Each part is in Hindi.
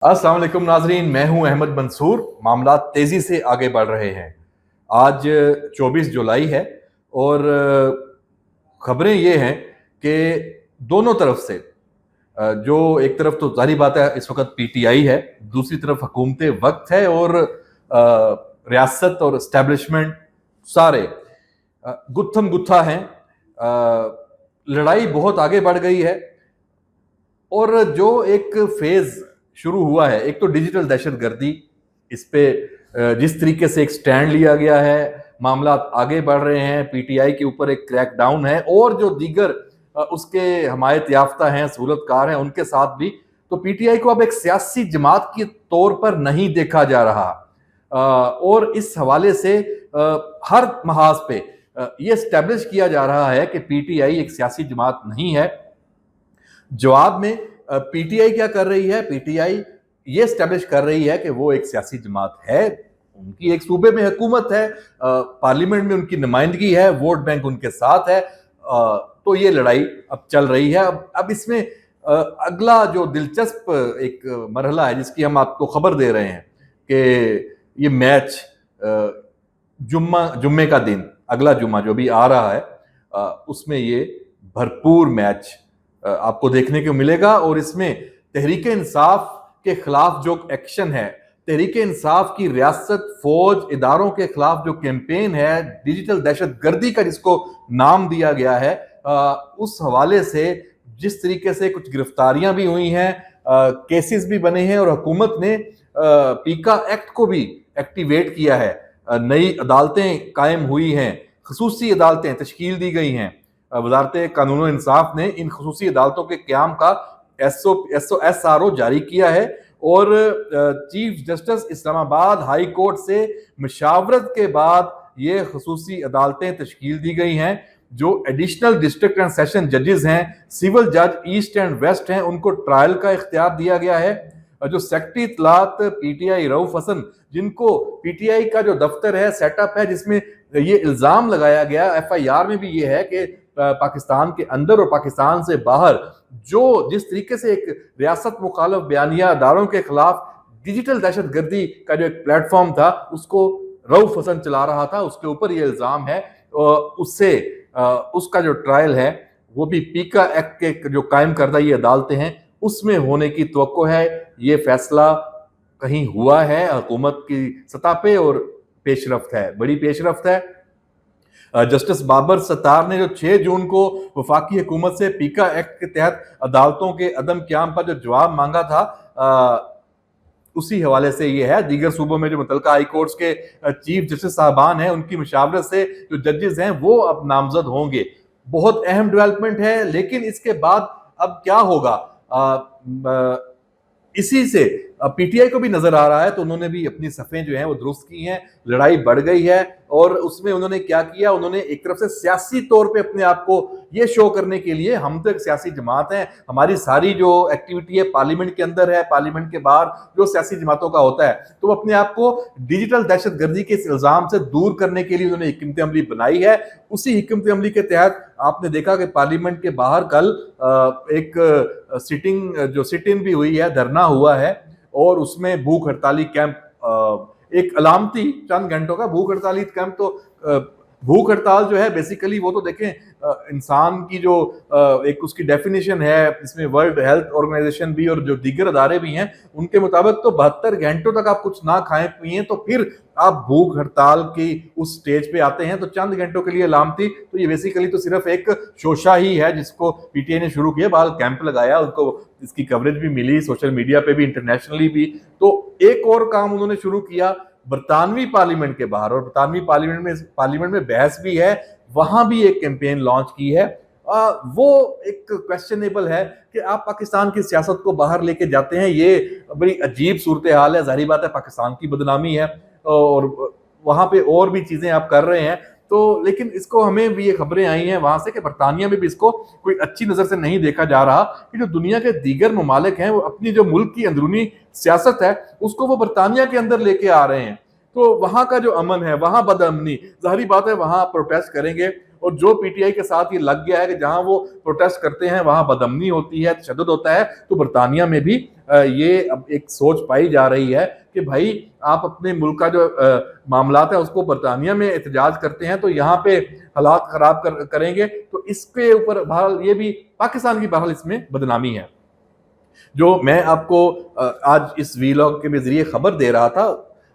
अस्सलाम वालेकुम नाजरीन, मैं हूं अहमद मंसूर। मामला तेज़ी से आगे बढ़ रहे हैं। आज 24 जुलाई है और खबरें ये हैं कि दोनों तरफ से जो एक तरफ तो जाहिर बात है इस वक्त पीटीआई है, दूसरी तरफ हुकूमत वक्त है और रियासत और इस्टेब्लिशमेंट सारे गुत्थम गुत्था हैं। लड़ाई बहुत आगे बढ़ गई है और जो एक फेज शुरू हुआ है, एक तो डिजिटल दहशतगर्दी, इस पे जिस तरीके से एक स्टैंड लिया गया है, मामला आगे बढ़ रहे हैं, पीटीआई के ऊपर एक क्रैकडाउन है और जो दीगर उसके हमायत याफ्ता हैं, सहूलतकार हैं, उनके साथ भी। तो पीटीआई को अब एक सियासी जमात के तौर पर नहीं देखा जा रहा और इस हवाले से हर महाज पे ये स्टैब्लिश किया जा रहा है कि पीटीआई एक सियासी जमात नहीं है। जवाब में पीटीआई क्या कर रही है? पीटीआई ये स्टैब्लिश कर रही है कि वो एक सियासी जमात है, उनकी एक सूबे में हुकूमत है, पार्लियामेंट में उनकी नुमाइंदगी है, वोट बैंक उनके साथ है। तो ये लड़ाई अब चल रही है। अब इसमें अगला जो दिलचस्प एक मरहला है जिसकी हम आपको खबर दे रहे हैं कि ये मैच जुम्मे का दिन, अगला जुम्मा जो भी आ रहा है, उसमें ये भरपूर मैच आपको देखने को मिलेगा और इसमें तहरीक इंसाफ के खिलाफ जो एक्शन है, तहरीक इंसाफ की रियासत, फौज, इदारों के खिलाफ जो कैंपेन है, डिजिटल दहशतगर्दी का जिसको नाम दिया गया है, उस हवाले से जिस तरीके से कुछ गिरफ्तारियां भी हुई हैं, केसेस भी बने हैं और हुकूमत ने पीका एक्ट को भी एक्टिवेट किया है। नई अदालतें कायम हुई हैं, खसूसी अदालतें तश्कील दी गई हैं। वजारत कानून इंसाफ ने इन खसूसी अदालतों के क्याम का SRO जारी किया है और chief justice Islamabad high court से मशावरत के बाद ये खसूसी अदालतें तश्कील दी गई हैं। जो एडिशनल डिस्ट्रिक्ट एंड सेशन जजेस हैं, सिविल जज ईस्ट एंड वेस्ट हैं, उनको ट्रायल का इख्तियार दिया गया है। जो सेक्रेटरी इत्तलात पीटीआई रऊफ हसन, जिनको पीटीआई का जो दफ्तर है, सेटअप है, जिसमें ये इल्जाम लगाया गया, FIR में भी ये है कि पाकिस्तान के अंदर और पाकिस्तान से बाहर जो जिस तरीके से एक रियासत मुखालफ बयानिया अदारों के खिलाफ डिजिटल दहशतगर्दी का जो एक प्लेटफॉर्म था, उसको रऊफ हसन चला रहा था, उसके ऊपर ये इल्जाम है। उससे उसका जो ट्रायल है वो भी पीका एक्ट के जो कायम करदा ये अदालतें हैं उसमें होने की तवक्को है। ये फैसला कहीं हुआ है हुकूमत की सतह पे और पेशरफ्त है, बड़ी पेशरफ्त है। जस्टिस बाबर सत्तार ने जो 6 जून को वफाकी हुकूमत से पीका एक्ट के तहत अदालतों के अदम क्याम पर जो जवाब मांगा था, उसी हवाले से ये है। दीगर सूबों में जो मुतलका हाई कोर्ट्स के चीफ जस्टिस साहबान हैं, उनकी मुशावरत से जो जजेस हैं वो अब नामजद होंगे। बहुत अहम डेवलपमेंट है, लेकिन इसके बाद अब क्या होगा? इसी से पीटीआई को भी नजर आ रहा है, तो उन्होंने भी अपनी सफ़ें जो हैं वो दुरुस्त की हैं। लड़ाई बढ़ गई है और उसमें उन्होंने क्या किया, उन्होंने एक तरफ से सियासी तौर पे अपने आप को ये शो करने के लिए, हम तो एक सियासी जमात हैं, हमारी सारी जो एक्टिविटी है पार्लियामेंट के अंदर है, पार्लियामेंट के बाहर जो सियासी जमातों का होता है, तो वो अपने आप को डिजिटल दहशतगर्दी के इल्जाम से दूर करने के लिए उन्होंने हिकमत अमली बनाई है। उसी हिकमत अमली के तहत आपने देखा कि पार्लियामेंट के बाहर कल एक सिट इन भी हुई है, धरना हुआ है और उसमें भूख हड़ताली कैंप, एक अलामती चंद घंटों का भूख हड़ताली कैंप। तो भूख हड़ताल जो है बेसिकली वो तो देखें, इंसान की जो एक उसकी डेफिनेशन है, इसमें वर्ल्ड हेल्थ ऑर्गेनाइजेशन भी और जो दीगर अदारे भी हैं उनके मुताबिक तो 72 घंटों तक आप कुछ ना खाएं पिए तो फिर आप भूख हड़ताल की उस स्टेज पे आते हैं। तो चंद घंटों के लिए अलामती, तो ये बेसिकली तो सिर्फ एक शोशा ही है जिसको पीटीआई ने शुरू किया, बाल कैंप लगाया, उनको इसकी कवरेज भी मिली सोशल मीडिया पे भी, इंटरनेशनली भी। तो एक और काम उन्होंने शुरू किया बरतानवी पार्लियामेंट के बाहर, और बरतानवी पार्लियामेंट में बहस भी है, वहां भी एक कैंपेन लॉन्च की है। वो एक क्वेश्चनेबल है कि आप पाकिस्तान की सियासत को बाहर लेके जाते हैं, ये बड़ी अजीब सूरत हाल है। जाहिर बात है पाकिस्तान की बदनामी है और वहां पे और भी चीजें आप कर रहे हैं। तो लेकिन इसको हमें भी ये खबरें आई हैं वहां से कि बरतानिया में भी इसको कोई अच्छी नजर से नहीं देखा जा रहा कि जो दुनिया के दीगर ममालिक हैं वो अपनी जो मुल्क की अंदरूनी सियासत है उसको वो बरतानिया के अंदर लेके आ रहे हैं। तो वहां का जो अमन है, वहां बदअमनी, जाहिर बात है वहां प्रोटेस्ट करेंगे और जो पीटीआई के साथ ये लग गया है कि जहां वो प्रोटेस्ट करते हैं वहां बदअमनी होती है, तशद्दुद होता है, तो बरतानिया में भी ये अब एक सोच पाई जा रही है कि भाई आप अपने मुल्क का जो मामलात है उसको बरतानिया में एहतजाज करते हैं तो यहाँ पे हालात खराब करेंगे, तो इसके ऊपर बहरहाल ये भी पाकिस्तान की बहरहाल इसमें बदनामी है। जो मैं आपको आज इस वीलॉग के जरिए खबर दे रहा था,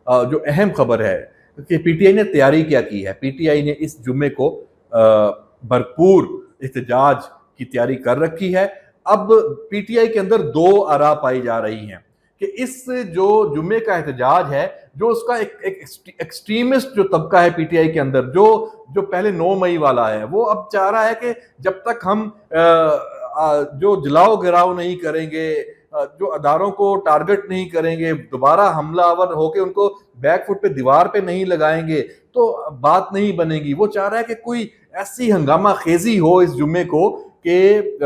जो अहम खबर है कि पीटीआई ने तैयारी क्या की है। पीटीआई ने इस जुम्मे को भरपूर एहतजाज की तैयारी कर रखी है। अब पीटीआई के अंदर दो आरा पाई जा रही हैं कि इस जो जुम्मे का एहतजाज है, जो उसका एक एक्सट्रीमिस्ट जो तबका है पीटीआई के अंदर, जो पहले 9 मई वाला है, वो अब चाह रहा है कि जब तक हम जो जलाओ गिराव नहीं करेंगे, जो अदारों को टारगेट नहीं करेंगे, दोबारा हमलावर होके उनको बैकफुट पे दीवार पे नहीं लगाएंगे, तो बात नहीं बनेगी। वो चाह रहा है कि कोई ऐसी हंगामा खेजी हो इस जुम्मे को कि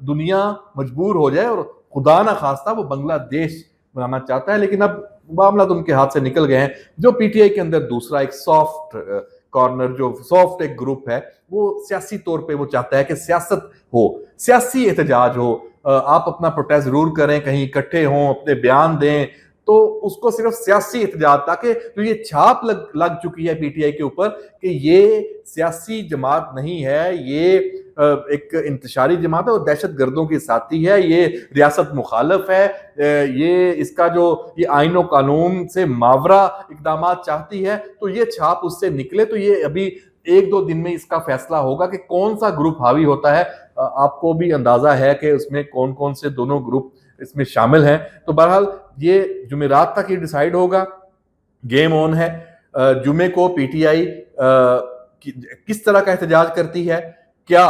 दुनिया मजबूर हो जाए, और खुदा ना खास्ता वो बांग्लादेश बनाना चाहता है। लेकिन अब मामला तो उनके हाथ से निकल गए हैं। जो पीटीआई के अंदर दूसरा एक सॉफ्ट कॉर्नर, जो सॉफ्ट एक ग्रुप है, वो सियासी तौर पे वो चाहता है कि सियासत हो, सियासी एहतजाज हो, आप अपना प्रोटेस्ट जरूर करें, कहीं इकट्ठे हों, अपने बयान दें, तो उसको सिर्फ सियासी एहतजाज, ताकि जो ये छाप लग चुकी है पीटीआई के ऊपर कि ये सियासी जमात नहीं है, ये एक इंतशारी जमात है और दहशत गर्दों की साथी है, ये रियासत मुखालफ है, ये इसका जो ये आईन और कानून से मावरा इकदाम चाहती है, तो ये छाप उससे निकले। तो ये अभी 1-2 दिन में इसका फैसला होगा कि कौन सा ग्रुप हावी होता है। आपको भी अंदाजा है कि उसमें कौन कौन से दोनों ग्रुप इसमें शामिल हैं। तो बहरहाल ये जुमेरात तक ही डिसाइड होगा, गेम ऑन है। जुमे को पीटीआई किस तरह का एहतजाज करती है, क्या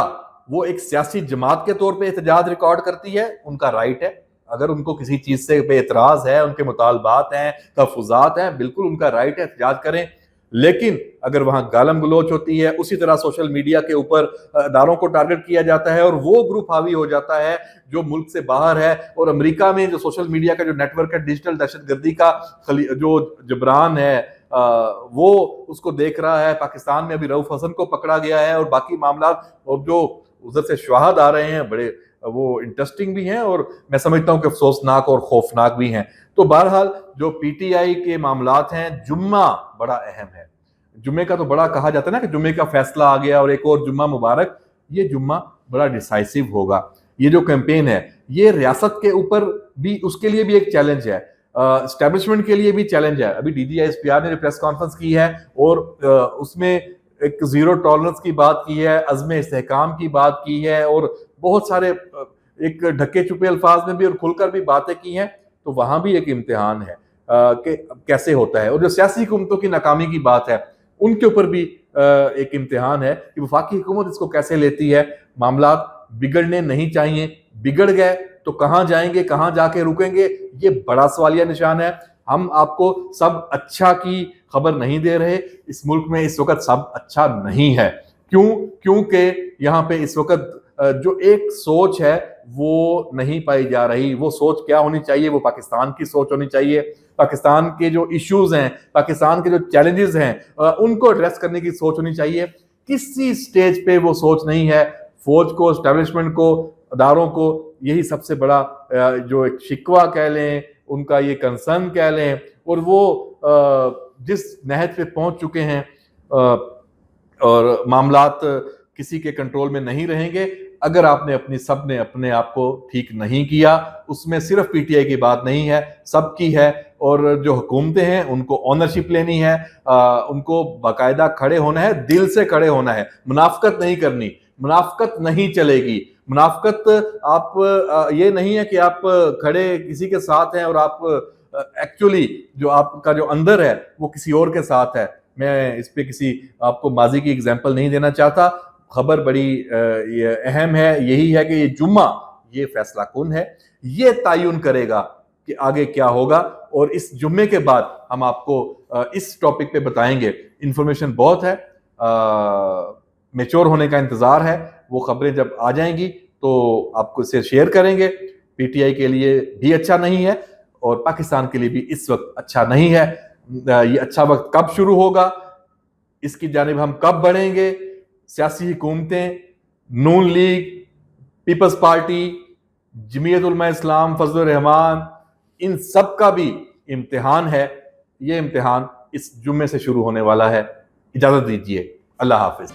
वो एक सियासी जमात के तौर पे एहतजाज रिकॉर्ड करती है, उनका राइट है। अगर उनको किसी चीज से पे एतराज है, उनके मुतालबात हैं, तहफुजात हैं, बिल्कुल उनका राइट है, एहतजाज करें। लेकिन अगर वहां गालम गलोच होती है, उसी तरह सोशल मीडिया के ऊपर अदारों को टारगेट किया जाता है और वो ग्रुप हावी हो जाता है जो मुल्क से बाहर है, और अमेरिका में जो सोशल मीडिया का जो नेटवर्क है, डिजिटल दहशतगर्दी का जो जबरान है, वो उसको देख रहा है। पाकिस्तान में अभी रऊफ हसन को पकड़ा गया है, और बाकी मामला और जो उधर से शवाहद आ रहे हैं बड़े वो इंटरेस्टिंग भी हैं, और मैं समझता हूं कि अफसोसनाक और खौफनाक भी हैं। तो बहरहाल जो पीटीआई के मामलात हैं, जुम्मा बड़ा अहम है। जुम्मे का तो बड़ा कहा जाता है ना कि जुम्मे का फैसला आ गया और एक और जुम्मा मुबारक। ये जुम्मा बड़ा डिसाइसिव होगा। ये जो कैंपेन है, ये रियासत के ऊपर भी, उसके लिए भी एक चैलेंज है, एस्टेब्लिशमेंट के लिए भी चैलेंज है। अभी डीजीआईएसपीआर ने प्रेस कॉन्फ्रेंस की है और उसमें एक जीरो टॉलरेंस की बात की है, अज़्म इस्तेहकाम की बात की है, और बहुत सारे एक ढके छुपे अल्फाज में भी और खुलकर भी बातें की हैं। तो वहां भी एक इम्तिहान है कि कैसे होता है। और जो सियासी हुकूमतों की नाकामी की बात है, उनके ऊपर भी एक इम्तिहान है कि वफाकी हुकूमत इसको कैसे लेती है। मामला बिगड़ने नहीं चाहिए, बिगड़ गए तो कहां जाएंगे, कहां जाके रुकेंगे, ये बड़ा सवालिया निशान है। हम आपको सब अच्छा की खबर नहीं दे रहे। इस मुल्क में इस वक्त सब अच्छा नहीं है। क्योंकि यहाँ पे इस वक्त जो एक सोच है वो नहीं पाई जा रही। वो सोच क्या होनी चाहिए? वो पाकिस्तान की सोच होनी चाहिए। पाकिस्तान के जो इश्यूज हैं, पाकिस्तान के जो चैलेंजेस हैं, उनको एड्रेस करने की सोच होनी चाहिए। किसी स्टेज पे वो सोच नहीं है। फौज को, एस्टेब्लिशमेंट को, अदारों को यही सबसे बड़ा जो एक शिकवा कह लें, उनका ये कंसर्न कह लें, और वो जिस नहज पे पहुंच चुके हैं और मामलात किसी के कंट्रोल में नहीं रहेंगे अगर आपने सबने अपने आप को ठीक नहीं किया। उसमें सिर्फ पीटीआई की बात नहीं है, सबकी है। और जो हुकूमतें हैं उनको ऑनरशिप लेनी है, उनको बाकायदा खड़े होना है, दिल से खड़े होना है। मुनाफकत नहीं करनी, मुनाफकत नहीं चलेगी। मुनाफकत आप ये नहीं है कि आप खड़े किसी के साथ हैं और आप एक्चुअली जो आपका जो अंदर है वो किसी और के साथ है। मैं इस पे किसी आपको माजी की एग्जांपल नहीं देना चाहता। खबर बड़ी ये अहम है, यही है कि ये जुम्मा, ये फैसला कुन है, ये तायुन करेगा कि आगे क्या होगा। और इस जुम्मे के बाद हम आपको इस टॉपिक पे बताएंगे। इंफॉर्मेशन बहुत है, मैच्योर होने का इंतजार है। वो खबरें जब आ जाएंगी तो आपको इसे शेयर करेंगे। पीटीआई के लिए भी अच्छा नहीं है और पाकिस्तान के लिए भी इस वक्त अच्छा नहीं है। ये अच्छा वक्त कब शुरू होगा, इसकी जानिब हम कब बढ़ेंगे, सियासी हुकूमतें, नून league, peoples party, Jamiat Ulama इस्लाम, फजल रहमान, इन सब का भी इम्तिहान है। ये इम्तिहान इस जुम्मे से शुरू होने वाला है। इजाजत दीजिए, अल्लाह हाफिज।